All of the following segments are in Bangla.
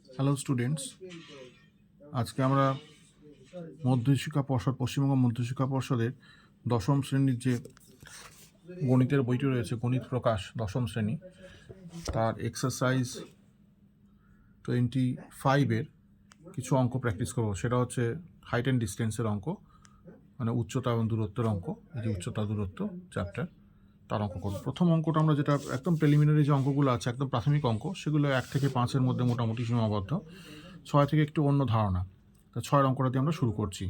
হ্যালো স্টুডেন্টস, আজকে আমরা মধ্যশিক্ষা পর্ষদ পশ্চিমবঙ্গ মধ্যশিক্ষা পর্ষদের দশম শ্রেণীর যে গণিতের বইটি রয়েছে, গণিত প্রকাশ দশম শ্রেণী, তার এক্সারসাইজ 25-এর কিছু অঙ্ক প্র্যাকটিস করবো। সেটা হচ্ছে হাইট অ্যান্ড ডিস্টেন্সের অঙ্ক, মানে উচ্চতা এবং দূরত্বের অঙ্ক। এই যে উচ্চতা দূরত্ব চ্যাপ্টার, তার অঙ্ক করবো। প্রথম অঙ্কটা আমরা যেটা একদম প্রিলিমিনারি যে অঙ্কগুলো আছে, একদম প্রাথমিক অঙ্ক, সেগুলো 1 থেকে 5-এর মধ্যে মোটামুটি সীমাবদ্ধ। 6 থেকে একটু অন্য ধারণা। তা 6 অঙ্কটা দিয়ে আমরা শুরু করছি।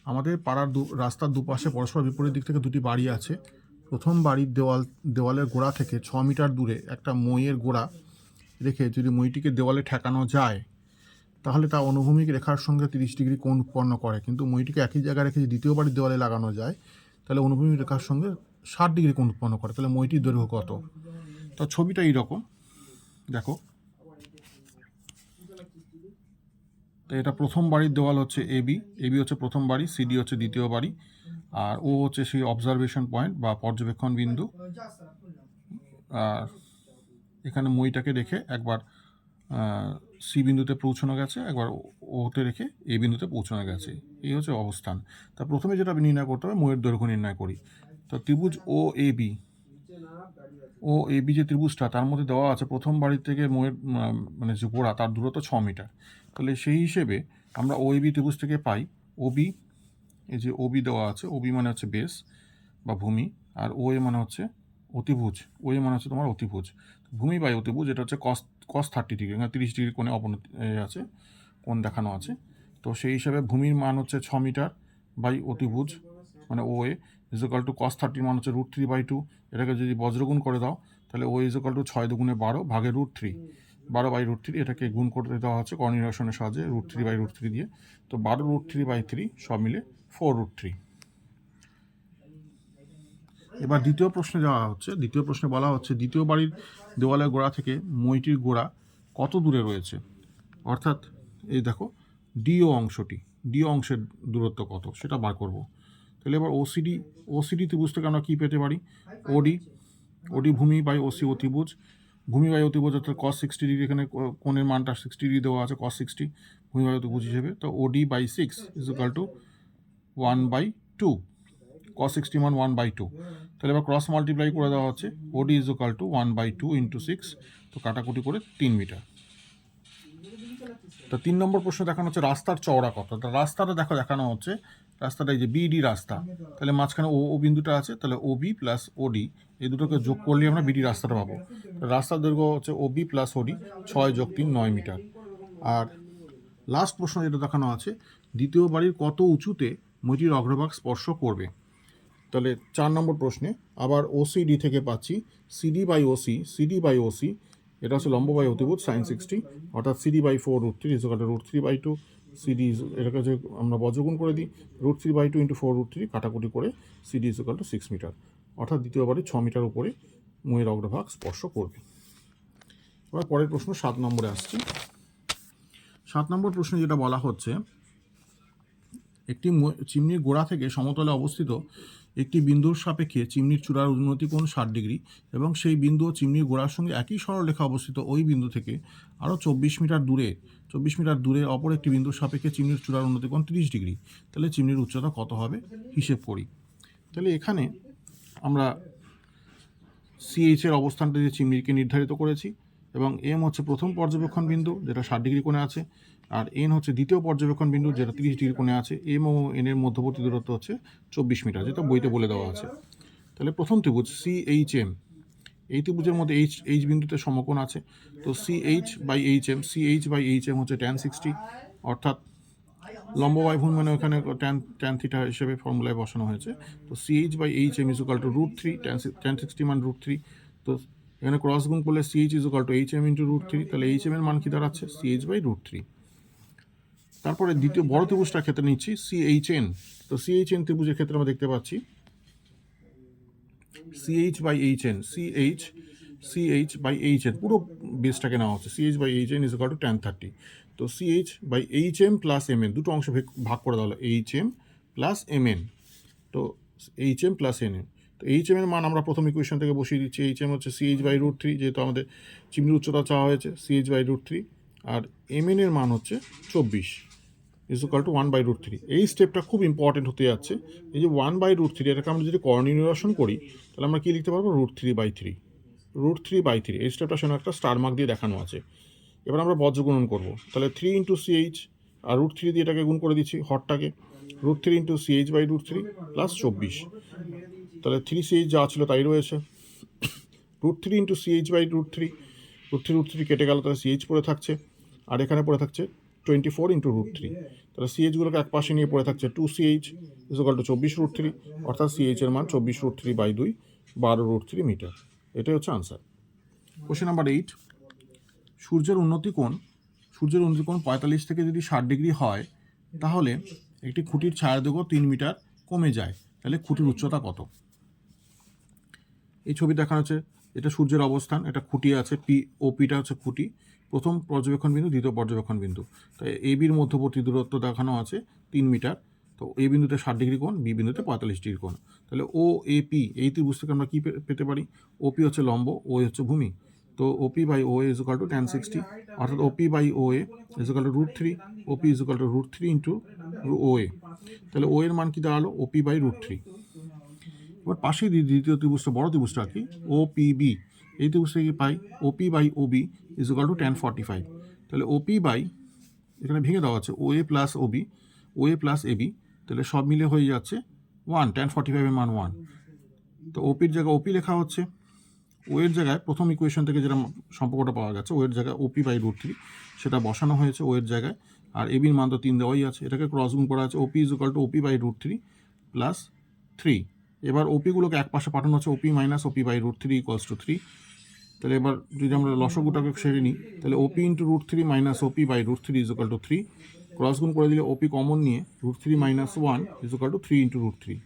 আমাদের পাড়ার রাস্তার দুপাশে পরস্পর বিপরীত দিক থেকে দুটি বাড়ি আছে। প্রথম বাড়ির দেওয়ালের গোড়া থেকে 6 মিটার দূরে একটা মইয়ের গোড়া রেখে যদি মইটিকে দেওয়ালে ঠেকানো যায়, তাহলে তা অনুভূমিক রেখার সঙ্গে 30 ডিগ্রি কোণ উৎপন্ন করে। কিন্তু মইটিকে একই জায়গায় রেখে যদি দ্বিতীয় বাড়ির দেওয়ালে লাগানো যায়, তাহলে অনুভূমিক রেখার সঙ্গে 60 ডিগ্রি কোণ উৎপন্ন করে। তাহলে মইটির দৈর্ঘ্য কত? তো ছবিটা এইরকম, দেখো। তো এটা প্রথম বাড়ির দেওয়াল হচ্ছে এবি, এবি হচ্ছে প্রথম বাড়ি, সিডি হচ্ছে দ্বিতীয় বাড়ি, আর ও হচ্ছে সেই অবজারভেশন পয়েন্ট বা পর্যবেক্ষণ বিন্দু। আর এখানে মইটাকে রেখে একবার সি বিন্দুতে পৌঁছানো গেছে, একবার ওতে রেখে এ বিন্দুতে পৌঁছানো গেছে। এই হচ্ছে অবস্থান। তা প্রথমে যেটা নির্ণয় করতে হবে, মইয়ের দৈর্ঘ্য নির্ণয় করি। তো ত্রিভুজ ও এ বি যে ত্রিভুজটা, তার মধ্যে দেওয়া আছে প্রথম বাড়ি থেকে মইয়ের মানে যে গোড়া, তার দূরত্ব 6 মিটার। তাহলে সেই হিসেবে আমরা ও এ বি ত্রিভুজ থেকে পাই ওবি, এই যে ওবি দেওয়া আছে, ওবি মানে হচ্ছে বেস বা ভূমি, আর ও এ মানে হচ্ছে অতিভুজ, ও এ মানে হচ্ছে তোমার অতিভুজ। ভূমি বাই অতিভুজ, এটা হচ্ছে কস 30 ডিগ্রি, এখানে 30 ডিগ্রি কোণে অবনতি আছে, কোণ দেখানো আছে। তো সেই হিসাবে ভূমির মান হচ্ছে 6 মিটার বাই অতিভুজ মানে ও এ ইজোকাল টু কস 30 মান হচ্ছে √3/2। এটাকে যদি বজ্রগুণ করে দাও, তাহলে ও ইজোকাল টু 6 দুগুণে 12 ভাগে √3, 12/√3। এটাকে গুণ করে দেওয়া হচ্ছে কর্নিরেশনের সাহায্যে √3/√3 দিয়ে। তো 12√3/3 সব মিলে 4√3। এবার দ্বিতীয় প্রশ্নে যাওয়া হচ্ছে। দ্বিতীয় প্রশ্নে বলা হচ্ছে দ্বিতীয় বাড়ির দেওয়ালের গোড়া থেকে মইটির গোড়া কত দূরে রয়েছে, অর্থাৎ এই দেখো ডিও অংশটি, ডিও অংশের দূরত্ব কত সেটা বার করব। তাহলে এবার ওসিডি ত্রিভুজ থেকে আমরা কী পেতে পারি? ওডি ভূমি বাই ওসি অতিভুজ, ভূমি বাই অতিভুজ অর্থাৎ cos 60 ডিগ্রি, এখানে কোণের মানটা 60 ডিগ্রি দেওয়া আছে, cos 60 ভূমি বাই অতিভুজ হিসেবে। তো OD by 6 is equal to 1/2, cos 60 মান 1/2। তাহলে এবার ক্রস মাল্টিপ্লাই করে দেওয়া হচ্ছে, ওডি ইজ ইকাল টু 1/2 ইন্টু 6, তো কাটাকুটি করে 3 মিটার। তো 3 নম্বর প্রশ্ন দেখানো হচ্ছে রাস্তার চওড়া কত। তো রাস্তাটা দেখানো হচ্ছে, রাস্তাটা এই যে বিডি রাস্তা, তাহলে মাঝখানে ও বিন্দুটা আছে, তাহলে ওবি প্লাস ওডি এই দুটোকে যোগ করলে আমরা বিডি রাস্তাটা পাবো। রাস্তার দৈর্ঘ্য হচ্ছে ওবি প্লাস ওডি, 6 + 3 9 মিটার। আর লাস্ট প্রশ্ন যেটা দেখানো আছে, দ্বিতীয় বাড়ির কত উঁচুতে মইটির অগ্রভাগ স্পর্শ করবে। তাহলে 4 নম্বর প্রশ্নে আবার ওসিডি থেকে পাচ্ছি সিডি বাই ওসি, এটা হচ্ছে লম্ব বাই অতিভুজ sin 60, অর্থাৎ CD by 4√3 is equal to √3/2। CD এটাকে যে আমরা বজ্রগুণ করে দিই, √3/2 ইন্টু 4√3 কাটাকুটি করে CD is equal to 6 metre, অর্থাৎ দ্বিতীয় বাড়ি 6 মিটার উপরে মইয়ের অগ্রভাগ স্পর্শ করবে। এবার পরের প্রশ্ন 7 নম্বরে আসছি। 7 নম্বর প্রশ্নে যেটা বলা হচ্ছে, একটি চিমনির গোড়া থেকে সমতলে অবস্থিত একটি বিন্দুর সাপেক্ষে চিমনির চূড়ার উন্নতি কোণ 60 ডিগ্রি এবং সেই বিন্দু ও চিমনির গোড়ার সঙ্গে একই সরলরেখা অবস্থিত ওই বিন্দু থেকে আরও 24 মিটার দূরে অপর একটি বিন্দুর সাপেক্ষে চিমনির চূড়ার উন্নতি কোণ 30 ডিগ্রি। তাহলে চিমনির উচ্চতা কত হবে হিসেব করি। তাহলে এখানে আমরা সিএইচ এর অবস্থানটা দিয়ে চিমনিকে নির্ধারিত করেছি, এবং এম হচ্ছে প্রথম পর্যবেক্ষণ বিন্দু যেটা 60 ডিগ্রি কোণে আছে, আর এন হচ্ছে দ্বিতীয় পর্যবেক্ষণ বিন্দু যেটা 30 ডিগ্রি কোণে আছে। এম ও এন এর মধ্যবর্তী দূরত্ব হচ্ছে 24 মিটার, যেটা বইতে বলে দেওয়া আছে। তাহলে প্রথম ত্রিভুজ সিএইচএম, এই ত্রিভুজের মধ্যে এইচ বিন্দুতে সমকোণ আছে। তো সিএইচ বাই এইচ এম হচ্ছে tan 60, অর্থাৎ লম্ব বাই ভূমি মানে ওখানে tan থিটা হিসেবে ফর্মুলায় বসানো হয়েছে। তো CH by H M is equal to √3, tan 60 মান √3। তো এখানে ক্রস গুণ করলে CH is equal to H M into √3, তাহলে এইচ এম এর মান কি দাঁড়াচ্ছে? CH by √3। তারপরে দ্বিতীয় বড় ত্রিভুজটার ক্ষেত্রে নিচ্ছি সিএইচএন। তো সিএইচএন ত্রিভুজের ক্ষেত্রে আমরা দেখতে পাচ্ছি সিএইচ বাই এইচ এন, পুরো বেসটাকে নেওয়া হচ্ছে। CH by H N is equal to tan 30। তো CH by H M plus M N, দুটো অংশে ভাগ করে দেওয়া হলো, H M plus M N. তো H M plus N N, তো এইচ এম এর মান আমরা প্রথম ইকুয়েশন থেকে বসিয়ে দিচ্ছি। এইচ এম হচ্ছে সিএইচ বাই √3, যেহেতু আমাদের চিমনির উচ্চতা চাওয়া হয়েছে, সিএইচ বাই √3 আর mn এর মান হচ্ছে 24 ইকুয়াল টু 1/√3। এই স্টেপটা খুব ইম্পর্টেন্ট হতে যাচ্ছে। এই যে 1/√3 এটাকে আমরা যদি কর্নিউরেশন করি তাহলে আমরা কি লিখতে পারবো, √3/3। √3/3 এই স্টেপটা সেখানে একটা স্টার মার্ক দিয়ে দেখানো আছে। এবার আমরা বজ্র গুণন করবো, তাহলে 3 ইন্টু CH আর √3 দিয়ে এটাকে গুণ করে দিচ্ছি হরটাকে, √3 ইন্টু CH/√3 প্লাস 24। তাহলে 3CH যা ছিল তাই রয়েছে, √3 ইন্টু CH/√3, √3 কেটে গেল, তাহলে CH পড়ে থাকছে, আর এখানে পড়ে থাকছে 24 ইন্টু √3। তাহলে CH-গুলোকে এক পাশে নিয়ে পড়ে থাকছে 2CH ইকুয়াল টু 24√3, অর্থাৎ CH এর মান 24√3/2, 12√3 মিটার। এটাই হচ্ছে আনসার। কোশ্চেন নাম্বার 8, সূর্যের উন্নতি কোণ 45 থেকে যদি 60 ডিগ্রি হয় তাহলে একটি খুঁটির ছায়ার দৈর্ঘ্য 3 মিটার কমে যায়, তাহলে খুঁটির উচ্চতা কত? এই ছবি দেখানো হচ্ছে, এটা সূর্যের অবস্থান, এটা খুঁটি আছে, OPটা হচ্ছে খুঁটি, প্রথম পর্যবেক্ষণ বিন্দু, দ্বিতীয় পর্যবেক্ষণ বিন্দু। তাই ABর মধ্যবর্তী দূরত্ব দেখানো আছে 3 মিটার। তো A বিন্দুতে 60 ডিগ্রি কোণ, B বিন্দুতে 45 ডিগ্রি কোণ। তাহলে OAP এই ত্রিভুজ থেকে আমরা কী পেতে পারি? OP হচ্ছে লম্ব, OA হচ্ছে ভূমি। তো OP/OA is equal to tan 60, অর্থাৎ OP/OA is equal to √3, OP is equal to √3 into OA। তাহলে O এর মান কি দাঁড়ালো? OP/√3। এবার পাশেই দ্বিতীয় ত্রিভুজটা, বড় ত্রিভুজটা কি, OPB, এই ত্রিভুজ থেকে পাই OP/OB is equal to tan 45। তাহলে এখানে ভেঙে দেওয়া আছে OA plus OB, OA plus AB, তাহলে সব মিলে হয়ে যাচ্ছে 1, tan 45 এর মান 1। তো OPর জায়গায় OP লেখা হচ্ছে, O এর জায়গায় প্রথম ইকুয়েশন থেকে যেটা সম্পর্কটা পাওয়া গেছে, O এর জায়গায় OP/√3 সেটা বসানো হয়েছে O এর জায়গায়, আর ABর মান তো 3 দেওয়াই আছে, এটাকে ক্রস গুণ করা আছে, OP is equal two OP/√3 plus 3। এবার OP-গুলোকে এক পাশে পাঠানো হচ্ছে, OP minus OP/√3 equals to 3। তাহলে এবার যদি আমরা লসগুটাকে সেরে নিই, তাহলে OP into √3 minus OP/√3 is equal to 3। Cross গুণ করে দিলে OP কমন নিয়ে √3 minus 1 is equal to 3 into √3।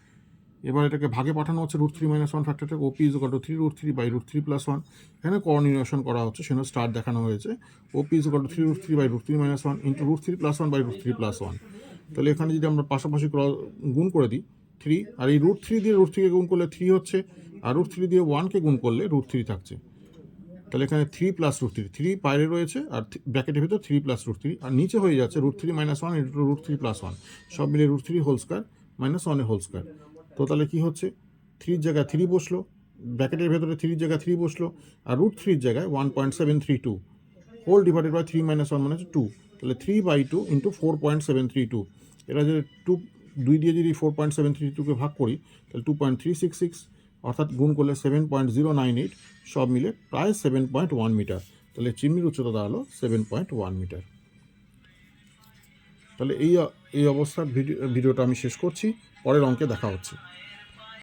এবার এটাকে ভাগে পাঠানো হচ্ছে, √3 minus 1 ফ্যাক্টরটাকে, OP is equal two 3√3/√3 plus 1। এখানে কোঅর্ডিনেশন করা হচ্ছে, সেখানে স্টার দেখানো হয়েছে, OP is equal two 3√3/√3 minus 1 into √3 plus 1/√3 plus 1। তাহলে এখানে যদি আমরা পাশাপাশি গুণ করে দিই 3, আর এই √3 দিয়ে √3কে গুণ করলে 3 হচ্ছে, আর √3 দিয়ে 1কে গুণ করলে √3 থাকছে। তাহলে এখানে 3 প্লাস √3, 3 বাইরে রয়েছে আর ব্র্যাকেটের ভিতর 3 প্লাস √3, আর নিচে হয়ে যাচ্ছে √3 মাইনাস 1 ইন্টু √3 প্লাস 1, সব মিলে √3 whole square minus 1 whole square. তো তাহলে কী হচ্ছে, 3 জায়গায় 3 বসলো, ব্র্যাকেটের ভেতরে 3 জায়গায় 3 বসলো, আর √3 জায়গায় 1.732 হোল ডিভাইডেড বাই 3 মাইনাস 1 মানে হচ্ছে 2। তাহলে 3/2 ইন্টু 4.732, এটা যদি 2 দিয়ে যদি 4.732কে ভাগ করি তাহলে 2.366, অর্থাৎ গুণ করলে 7.098, সব মিলে প্রায় 7.1 মিটার। তাহলে চিমনির উচ্চতা দাঁড়ালো 7.1 মিটার। তাহলে এই অবস্থার ভিডিওটা আমি শেষ করছি, পরের অঙ্কে দেখা হচ্ছে।